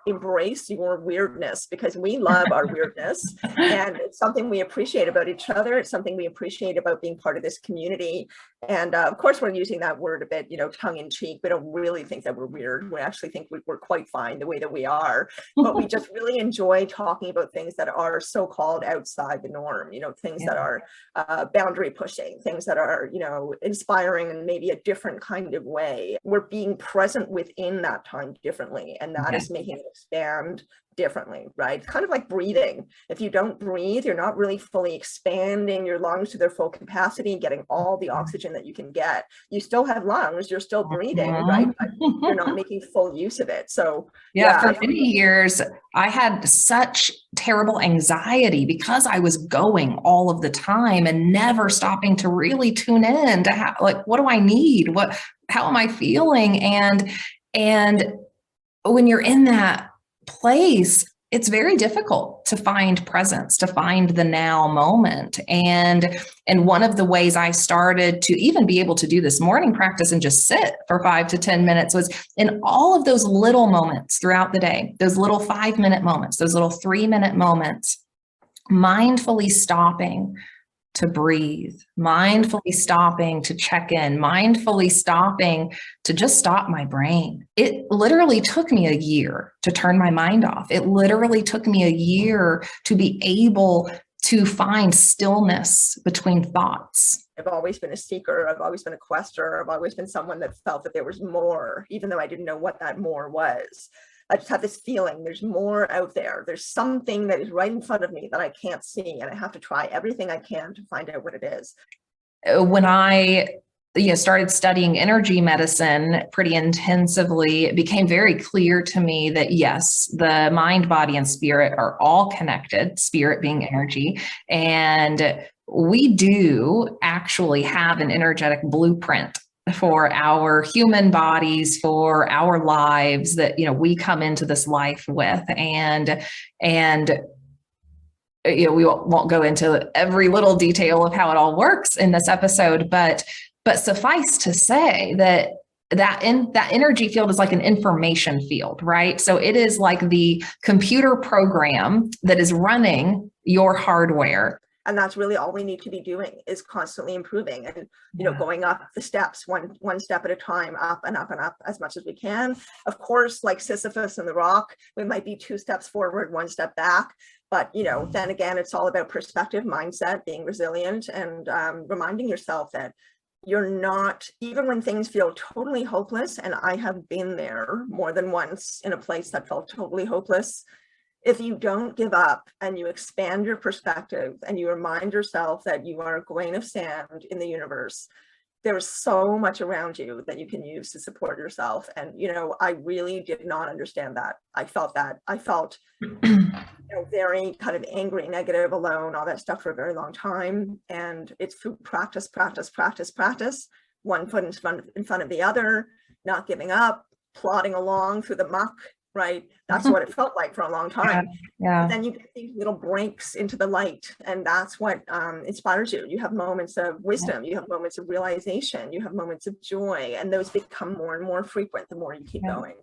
embrace your weirdness, because we love our weirdness, and it's something we appreciate about each other. It's something we appreciate about being part of this community. And of course, we're using that word a bit, tongue in cheek. We don't really think that we're weird. We actually think we're quite fine the way that we are, but we just really enjoy talking about things that are so-called outside the norm, things that are boundary pushing, things that are, inspiring in maybe a different kind of way. We're being present within that time differently, and that is making it expand differently, right? Kind of like breathing. If you don't breathe, you're not really fully expanding your lungs to their full capacity, getting all the oxygen that you can get. You still have lungs, you're still breathing, right? But you're not making full use of it. So for many years, I had such terrible anxiety because I was going all of the time and never stopping to really tune in to what do I need? How am I feeling? And when you're in that place, it's very difficult to find presence, to find the now moment. And one of the ways I started to even be able to do this morning practice and just sit for 5 to 10 minutes was in all of those little moments throughout the day, those little 5-minute moments, those little 3-minute moments, mindfully stopping to breathe, mindfully stopping to check in, mindfully stopping to just stop my brain. It literally took me a year to turn my mind off. It literally took me a year to be able to find stillness between thoughts. I've always been a seeker. I've always been a quester. I've always been someone that felt that there was more, even though I didn't know what that more was. I just have this feeling there's more out there. There's something that is right in front of me that I can't see, and I have to try everything I can to find out what it is. When I started studying energy medicine pretty intensively, it became very clear to me that yes, the mind, body, and spirit are all connected, spirit being energy. And we do actually have an energetic blueprint for our human bodies, for our lives that, we come into this life with. And we won't go into every little detail of how it all works in this episode, but suffice to say that energy field is like an information field, right? So it is like the computer program that is running your hardware. And that's really all we need to be doing, is constantly improving and, going up the steps, one step at a time, up and up and up as much as we can. Of course, like Sisyphus and the rock, we might be 2 steps forward, 1 step back. But, then again, it's all about perspective, mindset, being resilient, and reminding yourself that you're not, even when things feel totally hopeless, and I have been there more than once in a place that felt totally hopeless. If you don't give up and you expand your perspective and you remind yourself that you are a grain of sand in the universe, there's so much around you that you can use to support yourself. And, I really did not understand that. I felt very kind of angry, negative, alone, all that stuff for a very long time. And it's through practice, one foot in front of the other, not giving up, plodding along through the muck. Right. That's what it felt like for a long time. Yeah. But then you get these little breaks into the light, and that's what inspires you. You have moments of wisdom, you have moments of realization, you have moments of joy, and those become more and more frequent the more you keep going.